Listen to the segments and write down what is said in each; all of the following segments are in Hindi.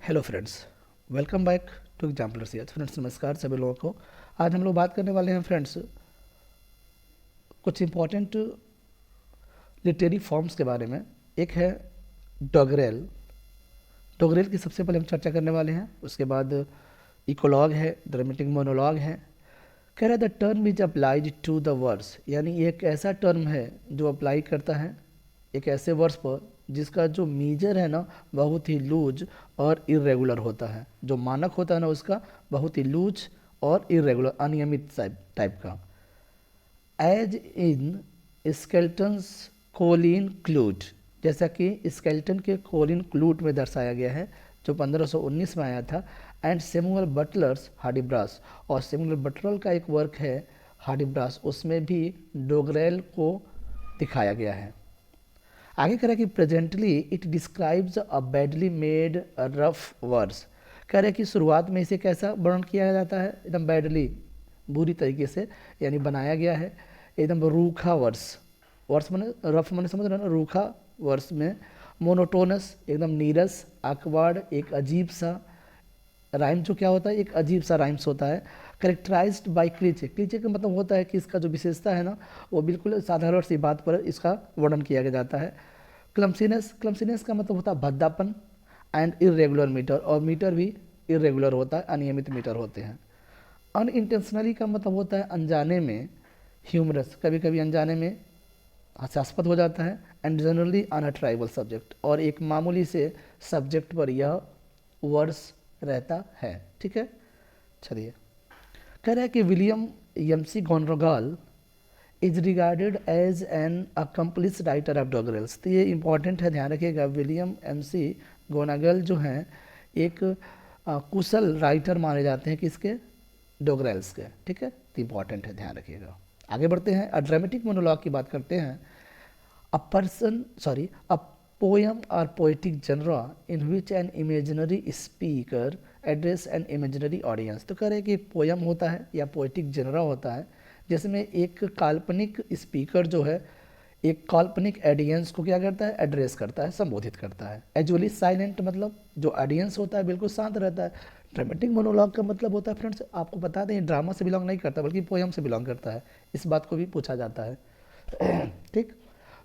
Hello friends, welcome back to Exampler CH. Friends नमस्कार सभी लोगों को। आज हम लोग बात करने वाले हैं फ्रेंड्स कुछ इंपॉर्टेंट लिटरेरी फॉर्म्स के बारे में। एक है डॉगरेल। डॉगरेल की सबसे पहले हम चर्चा करने वाले हैं। उसके बाद इकोलॉग है, ड्रामेटिक मोनोलॉग है। कह रहा है the term is applied to the words, यानी ये एक ऐसा टर्म है जो अप्लाई करता है एक ऐसे वर्ड्स पर जिसका जो मीजर है ना बहुत ही लूज और इरेगुलर होता है। जो मानक होता है ना उसका बहुत ही लूज और इरेगुलर अनियमित टाइप का। एज इन स्केल्टन्स कोलिन क्लूट, जैसा कि स्केल्टन के कोलिन क्लूट में दर्शाया गया है जो 1519 में आया था। एंड सैमुअल बटलर्स हार्डिब्रास, और सैमुअल बटलर का एक वर्क है हार्डिब्रास, उसमें भी डोगरेल को दिखाया गया है। आगे कह रहा है कि presently it describes a badly made rough words. कह रहे हैं कि शुरुआत में इसे कैसा वर्णन किया जाता है, एकदम बैडली, बुरी तरीके से यानी बनाया गया है, एकदम रूखा वर्ड्स। वर्ड्स मैंने रफ मैंने समझ रहे हो ना, रूखा वर्ड्स में मोनोटोनस, एकदम नीरस, आकवार्ड, एक अजीब सा राइम। जो क्या होता है, एक अजीब सा राइम्स होता है। करेक्टराइज्ड बाय क्लीचे, क्लीचे का मतलब होता है कि इसका जो विशेषता है ना वो बिल्कुल साधारण सी बात पर इसका वर्णन किया गया जाता है। क्लमसीनेस, क्लमसीनेस का मतलब होता है भद्दापन। एंड इरेगुलर मीटर, और मीटर भी इरेगुलर होता है, अनियमित मीटर होते हैं। अनइंटेंशनली का मतलब होता है अनजाने में। ह्यूमरस, कभी कभी अनजाने में हास्यास्पद हो जाता है। And generally on a tribal subject, और एक मामूली से सब्जेक्ट पर यह वर्ड्स रहता है। ठीक है, चलिए। कह रहा है कि William McGonagall is regarded as an accomplished writer of doggerels. तो ये इंपॉर्टेंट है, ध्यान रखिएगा। विलियम एमसी गोनागल जो हैं एक कुशल राइटर माने जाते हैं किसके, डॉगरेल्स के। ठीक है, तो इंपॉर्टेंट है, ध्यान रखिएगा। आगे बढ़ते हैं, ड्रामेटिक मोनोलॉग की बात करते हैं। a poem or poetic genre in which an imaginary speaker address an imaginary audience। तो कह रहे हैं कि पोयम होता है या पोएटिक जनरा होता है जिसमें एक काल्पनिक स्पीकर जो है एक काल्पनिक ऑडियंस को क्या करता है, एड्रेस करता है, संबोधित करता है। एजुअली साइलेंट, मतलब जो ऑडियंस होता है बिल्कुल शांत रहता है। ड्रामेटिक मोनोलॉग का मतलब होता है फ्रेंड्स, आपको बता दें, ड्रामा से बिलोंग नहीं करता बल्कि पोयम से बिलोंग करता है। इस बात को भी पूछा जाता है। ठीक,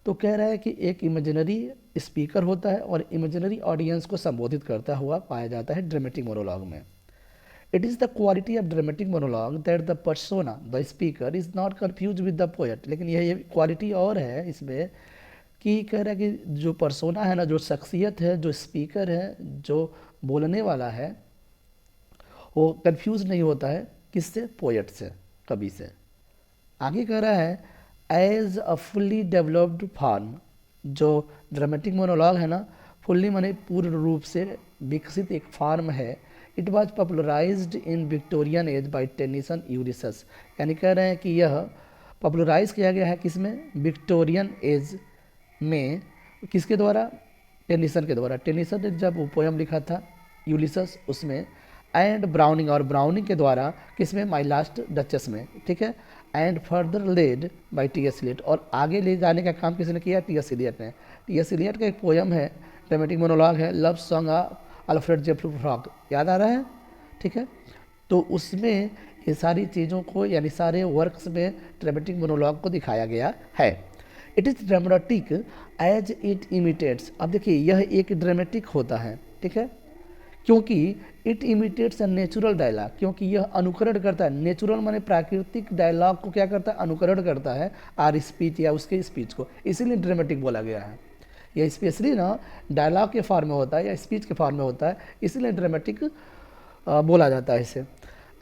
तो कह रहा है कि एक इमेजिनरी स्पीकर होता है और इमेजिनरी ऑडियंस को संबोधित करता हुआ पाया जाता है ड्रामेटिक मोनोलॉग में। It is the quality of dramatic monologue that the persona the speaker is not confuse with the poet. लेकिन यह क्वालिटी और है इसमें कि कह रहा है कि जो पर्सोना है ना, जो शख्सियत है, जो स्पीकर है, जो बोलने वाला है, वो कन्फ्यूज नहीं होता है किससे, पोएट से, कवि से। आगे कह रहा है as a fully developed form. जो ड्रामेटिक मोनोलॉग है ना, फुल्ली माने पूर्ण रूप से विकसित एक फॉर्म है। It was popularised in Victorian age by Tennyson Ulysses. यानी कह रहे हैं कि यह पॉपुलराइज किया गया है किसमें, विक्टोरियन एज में। किसके द्वारा, टेनिसन के द्वारा। टेनिसन ने जब वो पोयम लिखा था यूलिसस उसमें। एंड ब्राउनिंग, और ब्राउनिंग के द्वारा किसमें, माई लास्ट डचेस में। ठीक है, and further led by T S Eliot, और आगे ले जाने का काम किसने किया, टी एस इलियट ने। टी एस इलियट का एक पोयम है, ड्रामेटिक मोनोलॉग है, लव सॉन्ग अल्फ्रेड जेफरी फ्रॉग, याद आ रहा है। ठीक है, तो उसमें ये सारी चीज़ों को यानी सारे वर्क्स में ड्रामेटिक मोनोलॉग को दिखाया गया है। It is dramatic as it imitates. अब देखिए यह एक ड्रामेटिक होता है, ठीक है, क्योंकि it imitates a natural dialogue, क्योंकि यह अनुकरण करता है। नेचुरल माने प्राकृतिक डायलॉग को क्या करता है, अनुकरण करता है, आर स्पीच या उसके स्पीच को, इसीलिए ड्रामेटिक बोला गया है। यह स्पेशली ना डायलॉग के फॉर्म में होता है या स्पीच के फॉर्म में होता है, इसीलिए ड्रामेटिक बोला जाता है इसे।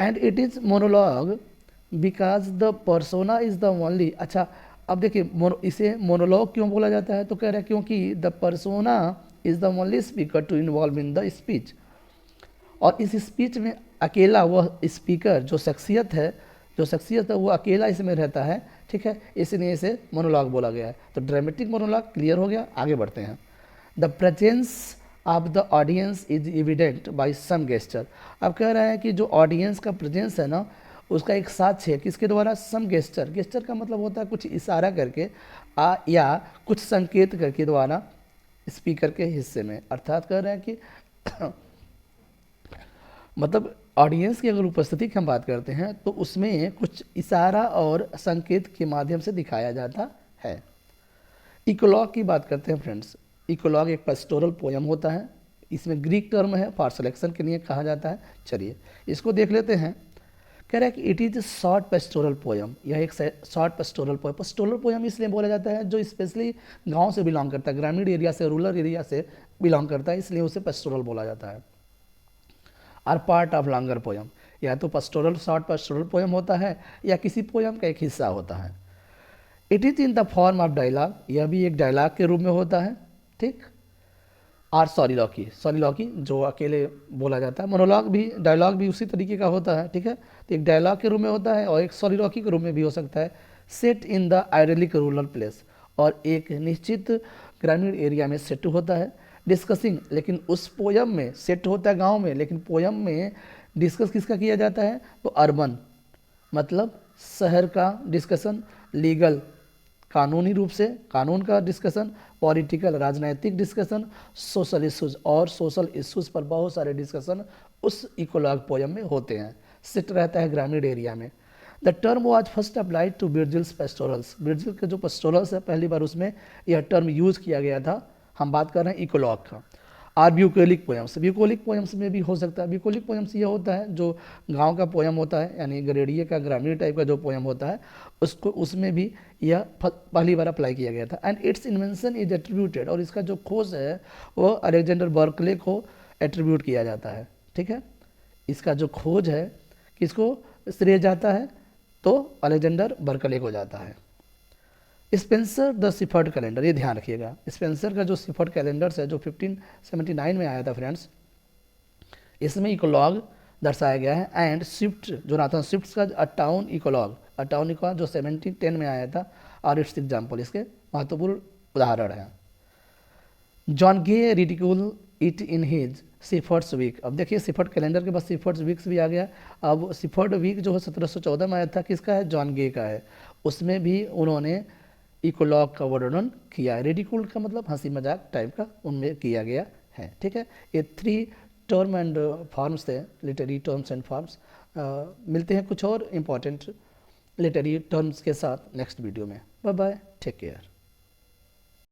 And it is monologue because the persona is the only. अच्छा, अब देखिए इसे मोनोलॉग क्यों बोला जाता है, तो कह रहे हैं क्योंकि the persona is the only speaker to involve in the speech. और इस स्पीच में अकेला वह स्पीकर जो शख्सियत है, वो अकेला इसमें रहता है। ठीक है, इसलिए इसे मोनोलॉग बोला गया है। तो ड्रामेटिक मोनोलॉग क्लियर हो गया। आगे बढ़ते हैं। The presence of the audience is evident by some gesture. अब कह रहा है कि जो ऑडियंस का प्रेजेंस है ना उसका एक साक्ष्य है किसके द्वारा, सम गेस्चर। गेस्चर का मतलब होता है कुछ इशारा करके या कुछ संकेत करके द्वारा स्पीकर के हिस्से में। अर्थात कह रहे हैं कि मतलब ऑडियंस की अगर उपस्थिति की हम बात करते हैं तो उसमें कुछ इशारा और संकेत के माध्यम से दिखाया जाता है। इकोलॉग की बात करते हैं फ्रेंड्स। इकोलॉग एक पेस्टोरल पोयम होता है, इसमें ग्रीक टर्म है, फॉर सिलेक्शन के लिए कहा जाता है। चलिए इसको देख लेते हैं। कह रहा है कि it is short pastoral poem, यह एक short pastoral poem. Pastoral poem इसलिए बोला जाता है जो स्पेशली गांव से बिलोंग करता है, ग्रामीण एरिया से, रूरल एरिया से बिलोंग करता है, इसलिए उसे पेस्टोरल बोला जाता है। Are part of longer poem, या तो पेस्टोरल शॉर्ट पेस्टोरल पोयम होता है या किसी पोयम का एक हिस्सा होता है। It is in the form of dialogue, यह भी एक डायलॉग के रूप में होता है, ठीक। आर सॉलिलॉकी जो अकेले बोला जाता है। मोनोलॉग भी, डायलॉग भी उसी तरीके का होता है, ठीक है। तो एक डायलॉग के रूप में होता है और एक सॉलिलॉकी के रूप में भी हो सकता है। Set in the idyllic rural place, और एक निश्चित ग्रामीण एरिया में सेट होता है। डिस्कसिंग, लेकिन उस पोयम में सेट होता है गांव में, लेकिन पोयम में डिस्कस किसका किया जाता है, तो अर्बन मतलब शहर का डिस्कशन, लीगल कानूनी रूप से कानून का डिस्कशन, पॉलिटिकल राजनैतिक डिस्कशन, सोशल इश्यूज, और सोशल इश्यूज पर बहुत सारे डिस्कशन उस इकोलॉग पोयम में होते हैं। सेट रहता है ग्रामीण एरिया में। The term was first applied to Virgil's pastorals, Virgil के जो पेस्टोरल्स है पहली बार उसमें यह टर्म यूज किया गया था। हम बात कर रहे हैं इकोलॉग का। आर ब्यूकोलिक पोयम्स, ब्यूकोलिक पोयम्स में भी हो सकता है। ब्यूकोलिक पोयम्स ये होता है जो गांव का पोयम होता है, यानी गरेडिये का ग्रामीण टाइप का जो पोयम होता है, उसको उसमें भी यह पहली बार अप्लाई किया गया था। And it's invention is attributed, और इसका जो खोज है वो अलेक्जेंडर बर्कले को एट्रीब्यूट किया जाता है, ठीक है। इसका जो खोज है किसको श्रेय जाता है, तो अलेक्जेंडर बर्कले को जाता है। स्पेंसर द सिफर्ड कैलेंडर, ये ध्यान रखिएगा, स्पेंसर का जो सिफर्ड कैलेंडर है जो 1579 में आया था फ्रेंड्स, इसमें इकोलॉग दर्शाया गया है। एंड स्विफ्ट, जोनाथन स्विफ्ट का अ टाउन इकोलॉग जो 1710 में आया था, और इट्स एग्जाम्पल, इसके महत्वपूर्ण उदाहरण है। John Gay ridicule it in his shepherd's week. अब देखिए सिफर्ड कैलेंडर के बाद सिफर्ड्स वीक्स भी आ गया। अब सिफर्ड वीक जो है 1714 में आया था, किसका है, जॉन गे का है। उसमें भी उन्होंने इकोलॉग का वर्णन किया है। रेडिकुल का मतलब हंसी मजाक टाइप का उनमें किया गया है, ठीक है। ये 3 टर्म एंड फॉर्म्स थे, लिटरेरी टर्म्स एंड फॉर्म्स। मिलते हैं कुछ और इम्पॉर्टेंट लिटरेरी टर्म्स के साथ नेक्स्ट वीडियो में। Bye bye, take care.